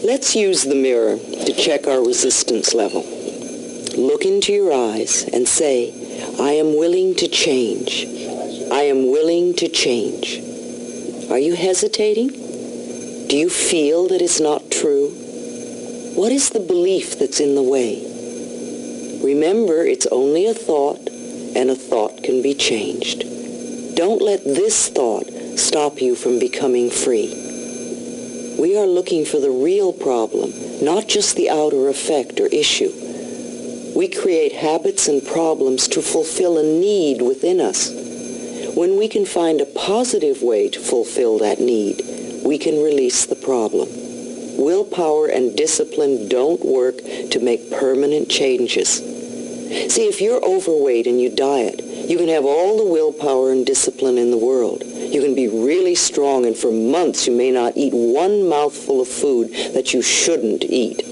Let's use the mirror to check our resistance level. Look into your eyes and say, I am willing to change. I am willing to change. Are you hesitating? Do you feel that it's not true? What is the belief that's in the way? Remember, it's only a thought, and a thought can be changed. Don't let this thought stop you from becoming free. We are looking for the real problem, not just the outer effect or issue. We create habits and problems to fulfill a need within us. When we can find a positive way to fulfill that need, we can release the problem. Willpower and discipline don't work to make permanent changes. See, if you're overweight and you diet, you can have all the willpower and discipline in the world. You can be really strong, and for months you may not eat one mouthful of food that you shouldn't eat.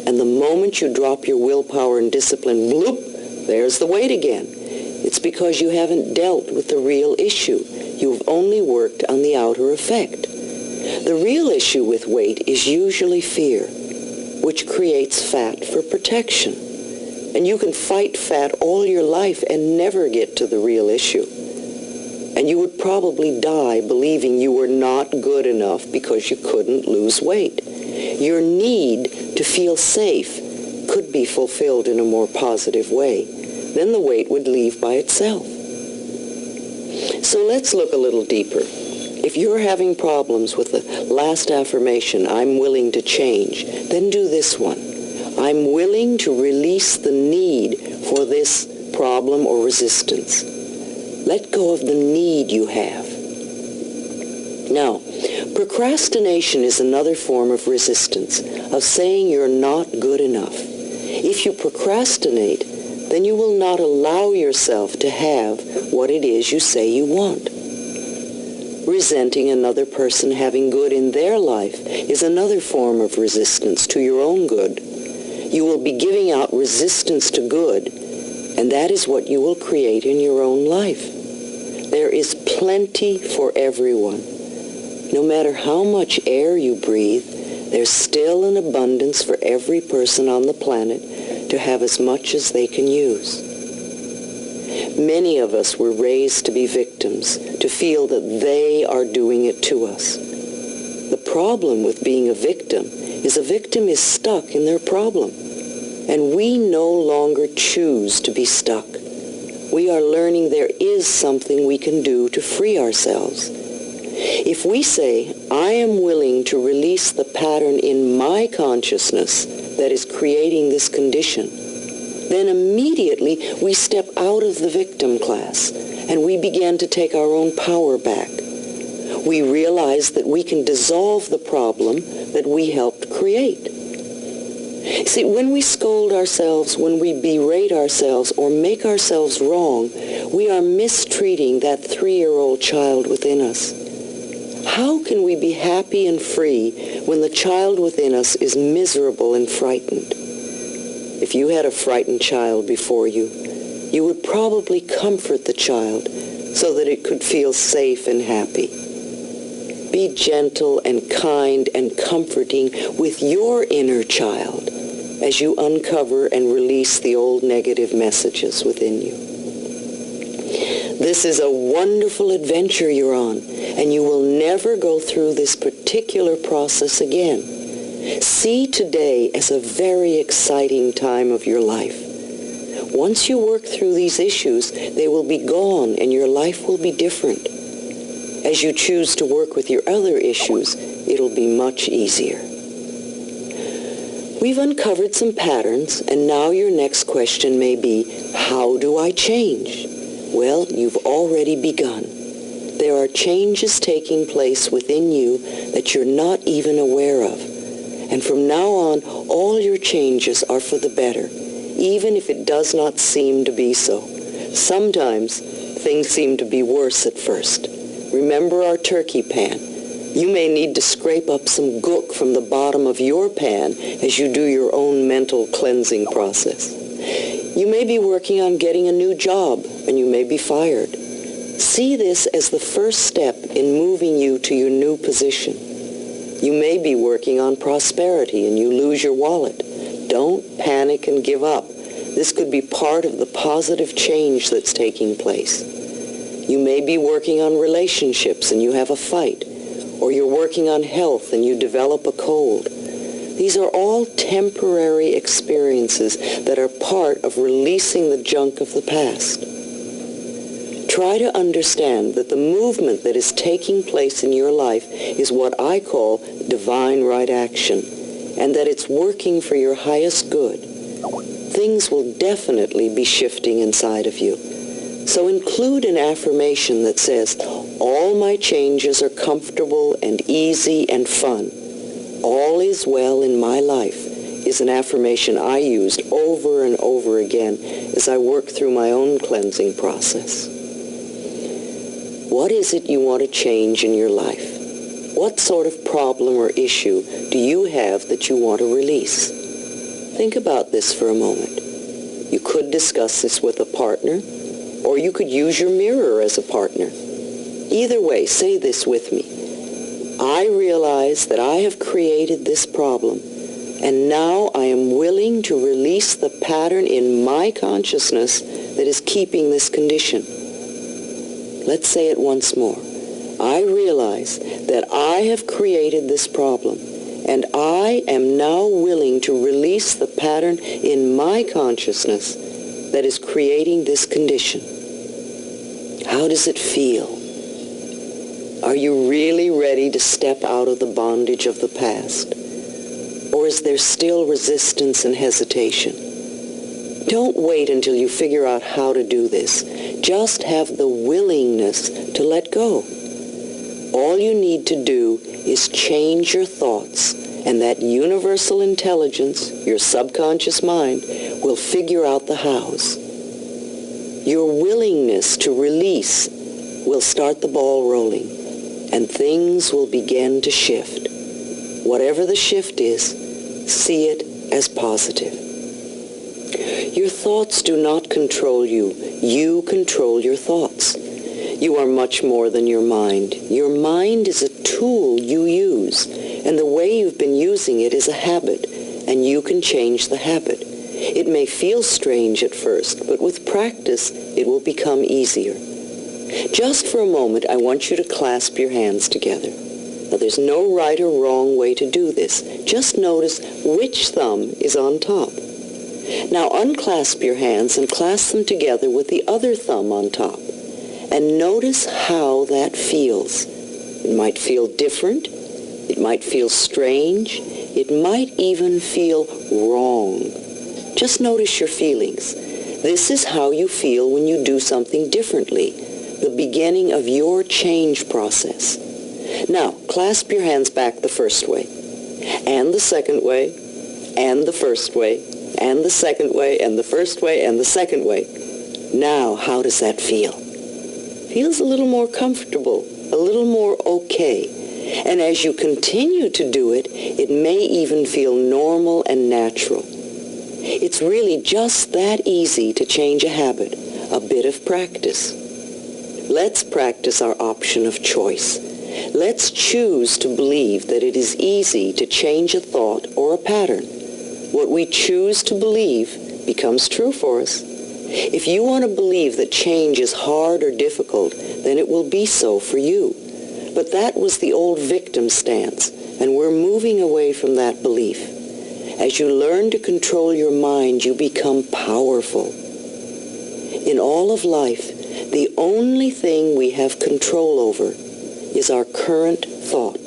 And the moment you drop your willpower and discipline, bloop, there's the weight again. It's because you haven't dealt with the real issue. You've only worked on the outer effect. The real issue with weight is usually fear, which creates fat for protection. And you can fight fat all your life and never get to the real issue. And you would probably die believing you were not good enough because you couldn't lose weight. Your need to feel safe could be fulfilled in a more positive way. Then the weight would leave by itself. So let's look a little deeper. If you're having problems with the last affirmation, I'm willing to change, then do this one. I'm willing to release the need for this problem or resistance. Let go of the need you have. Now, procrastination is another form of resistance, of saying you're not good enough. If you procrastinate, then you will not allow yourself to have what it is you say you want. Resenting another person having good in their life is another form of resistance to your own good. You will be giving out resistance to good, and that is what you will create in your own life. There is plenty for everyone. No matter how much air you breathe, there's still an abundance for every person on the planet to have as much as they can use. Many of us were raised to be victims, to feel that they are doing it to us. The problem with being a victim is stuck in their problem, and we no longer choose to be stuck. We are learning there is something we can do to free ourselves. If we say, I am willing to release the pattern in my consciousness that is creating this condition, then immediately we step out of the victim class and we begin to take our own power back. We realize that we can dissolve the problem that we helped create. See, when we scold ourselves, when we berate ourselves or make ourselves wrong, we are mistreating that 3-year-old child within us. How can we be happy and free when the child within us is miserable and frightened? If you had a frightened child before you, you would probably comfort the child so that it could feel safe and happy. Be gentle and kind and comforting with your inner child as you uncover and release the old negative messages within you. This is a wonderful adventure you're on, and you will never go through this particular process again. See today as a very exciting time of your life. Once you work through these issues, they will be gone and your life will be different. As you choose to work with your other issues, it'll be much easier. We've uncovered some patterns, and now your next question may be, how do I change? Well, you've already begun. There are changes taking place within you that you're not even aware of. And from now on, all your changes are for the better, even if it does not seem to be so. Sometimes things seem to be worse at first. Remember our turkey pan. You may need to scrape up some gook from the bottom of your pan as you do your own mental cleansing process. You may be working on getting a new job, and you may be fired. See this as the first step in moving you to your new position. You may be working on prosperity and you lose your wallet. Don't panic and give up. This could be part of the positive change that's taking place. You may be working on relationships and you have a fight, or you're working on health and you develop a cold. These are all temporary experiences that are part of releasing the junk of the past. Try to understand that the movement that is taking place in your life is what I call divine right action, and that it's working for your highest good. Things will definitely be shifting inside of you. So include an affirmation that says, all my changes are comfortable and easy and fun. All is well in my life is an affirmation I used over and over again as I work through my own cleansing process. What is it you want to change in your life? What sort of problem or issue do you have that you want to release? Think about this for a moment. You could discuss this with a partner, or you could use your mirror as a partner. Either way, say this with me. I realize that I have created this problem, and now I am willing to release the pattern in my consciousness that is keeping this condition. Let's say it once more. I realize that I have created this problem, and I am now willing to release the pattern in my consciousness that is creating this condition. How does it feel? Are you really ready to step out of the bondage of the past? Or is there still resistance and hesitation? Don't wait until you figure out how to do this. Just have the willingness to let go. All you need to do is change your thoughts, and that universal intelligence, your subconscious mind, will figure out the hows. Your willingness to release will start the ball rolling, and things will begin to shift. Whatever the shift is, see it as positive. Your thoughts do not control you. You control your thoughts. You are much more than your mind. Your mind is a tool you use, and the way you've been using it is a habit, and you can change the habit. It may feel strange at first, but with practice, it will become easier. Just for a moment, I want you to clasp your hands together. Now, there's no right or wrong way to do this. Just notice which thumb is on top. Now, unclasp your hands and clasp them together with the other thumb on top. And notice how that feels. It might feel different. It might feel strange. It might even feel wrong. Just notice your feelings. This is how you feel when you do something differently, the beginning of your change process. Now, clasp your hands back the first way, and the second way, and the first way, and the second way, and the first way, and the second way. Now, how does that feel? Feels a little more comfortable, a little more okay. And as you continue to do it, it may even feel normal and natural. It's really just that easy to change a habit, a bit of practice. Let's practice our option of choice. Let's choose to believe that it is easy to change a thought or a pattern. What we choose to believe becomes true for us. If you want to believe that change is hard or difficult, then it will be so for you. But that was the old victim stance, and we're moving away from that belief. As you learn to control your mind, you become powerful. In all of life, the only thing we have control over is our current thought.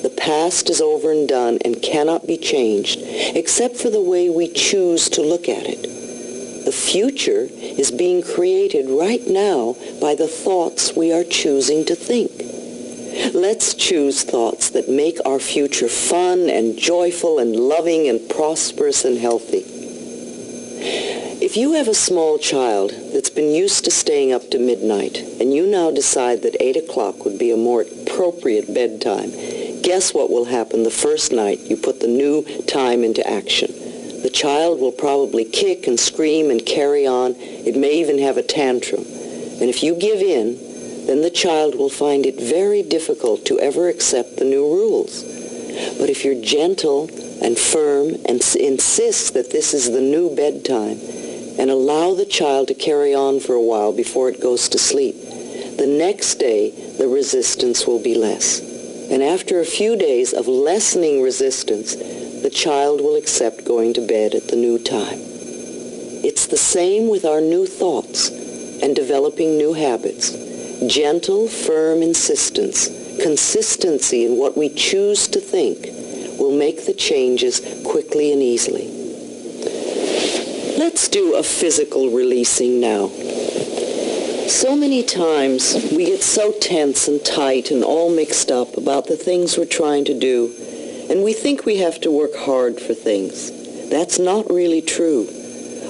The past is over and done and cannot be changed, except for the way we choose to look at it. The future is being created right now by the thoughts we are choosing to think. Let's choose thoughts that make our future fun and joyful and loving and prosperous and healthy. If you have a small child that's been used to staying up to midnight, and you now decide that 8 o'clock would be a more appropriate bedtime, guess what will happen the first night you put the new time into action? The child will probably kick and scream and carry on. It may even have a tantrum. And if you give in, then the child will find it very difficult to ever accept the new rules. But if you're gentle and firm and insist that this is the new bedtime and allow the child to carry on for a while before it goes to sleep, the next day the resistance will be less. And after a few days of lessening resistance, the child will accept going to bed at the new time. It's the same with our new thoughts and developing new habits. Gentle, firm insistence, consistency in what we choose to think will make the changes quickly and easily. Let's do a physical releasing now. So many times we get so tense and tight and all mixed up about the things we're trying to do, and we think we have to work hard for things. That's not really true.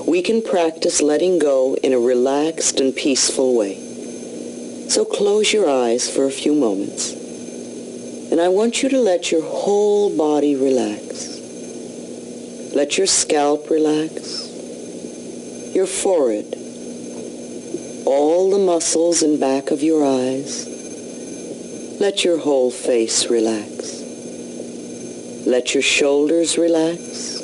We can practice letting go in a relaxed and peaceful way. So close your eyes for a few moments. And I want you to let your whole body relax. Let your scalp relax, your forehead, all the muscles in back of your eyes. Let your whole face relax. Let your shoulders relax.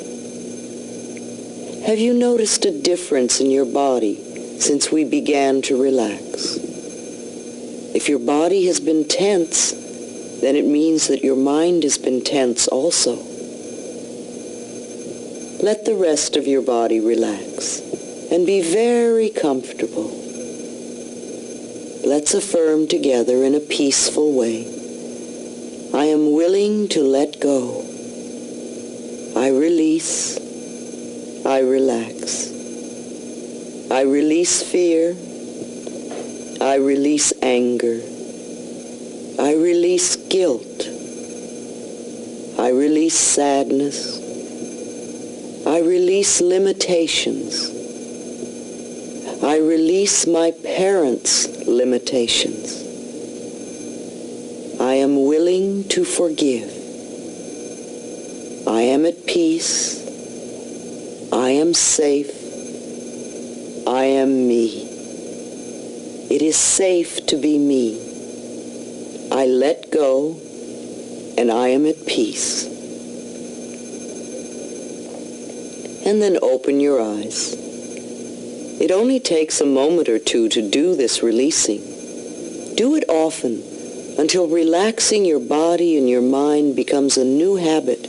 Have you noticed a difference in your body since we began to relax? If your body has been tense, then it means that your mind has been tense also. Let the rest of your body relax and be very comfortable. Let's affirm together in a peaceful way. I am willing to let go. I release. I relax. I release fear. I release anger. I release guilt. I release sadness. I release limitations. I release my parents' limitations. I am willing to forgive. I am at peace. I am safe. I am me. It is safe to be me. I let go, and I am at peace. And then open your eyes. It only takes a moment or two to do this releasing. Do it often until relaxing your body and your mind becomes a new habit.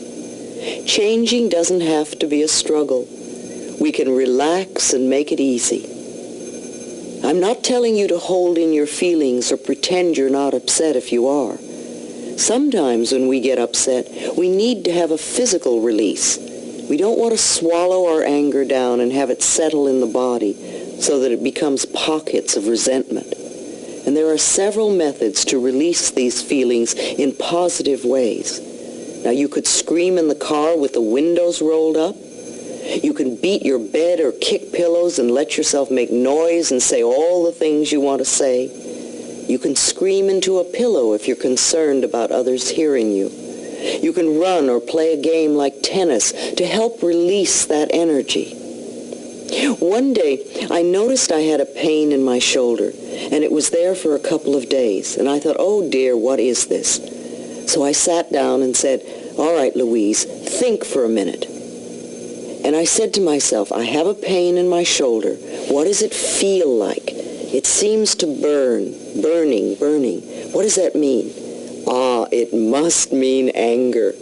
Changing doesn't have to be a struggle. We can relax and make it easy. I'm not telling you to hold in your feelings or pretend you're not upset if you are. Sometimes when we get upset, we need to have a physical release. We don't want to swallow our anger down and have it settle in the body so that it becomes pockets of resentment. And there are several methods to release these feelings in positive ways. Now, you could scream in the car with the windows rolled up. You can beat your bed or kick pillows and let yourself make noise and say all the things you want to say. You can scream into a pillow if you're concerned about others hearing you. You can run or play a game like tennis to help release that energy. One day, I noticed I had a pain in my shoulder, and it was there for a couple of days. And I thought, oh dear, what is this? So I sat down and said, all right, Louise, think for a minute. And I said to myself, I have a pain in my shoulder. What does it feel like? It seems to burn, burning. What does that mean? It must mean anger.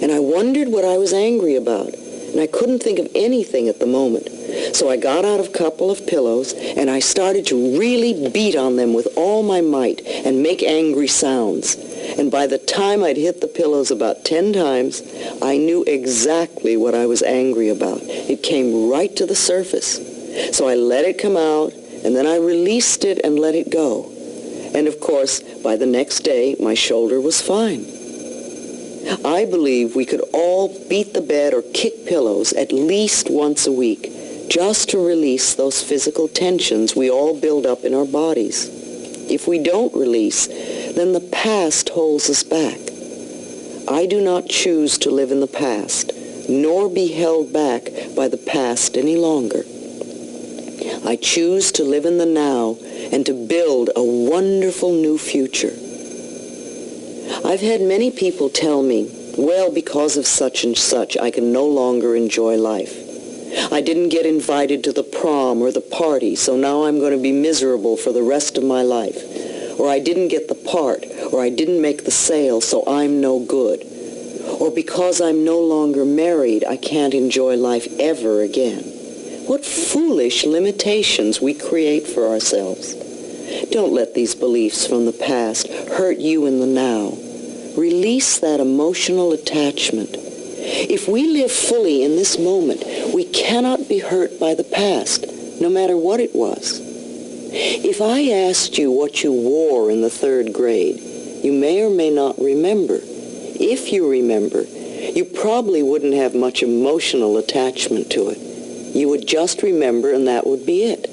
And I wondered what I was angry about, and I couldn't think of anything at the moment. So I got out a couple of pillows, and I started to really beat on them with all my might and make angry sounds. And by the time I'd hit the pillows about 10 times, I knew exactly what I was angry about. It came right to the surface. So I let it come out, and then I released it and let it go. And of course, by the next day, my shoulder was fine. I believe we could all beat the bed or kick pillows at least once a week, just to release those physical tensions we all build up in our bodies. If we don't release, then the past holds us back. I do not choose to live in the past, nor be held back by the past any longer. I choose to live in the now and to build a wonderful new future. I've had many people tell me, well, because of such and such, I can no longer enjoy life. I didn't get invited to the prom or the party, so now I'm going to be miserable for the rest of my life. Or I didn't get the part, or I didn't make the sale, so I'm no good. Or because I'm no longer married, I can't enjoy life ever again. What foolish limitations we create for ourselves. Don't let these beliefs from the past hurt you in the now. Release that emotional attachment. If we live fully in this moment, we cannot be hurt by the past, no matter what it was. If I asked you what you wore in the 3rd grade, you may or may not remember. If you remember, you probably wouldn't have much emotional attachment to it. You would just remember, and that would be it.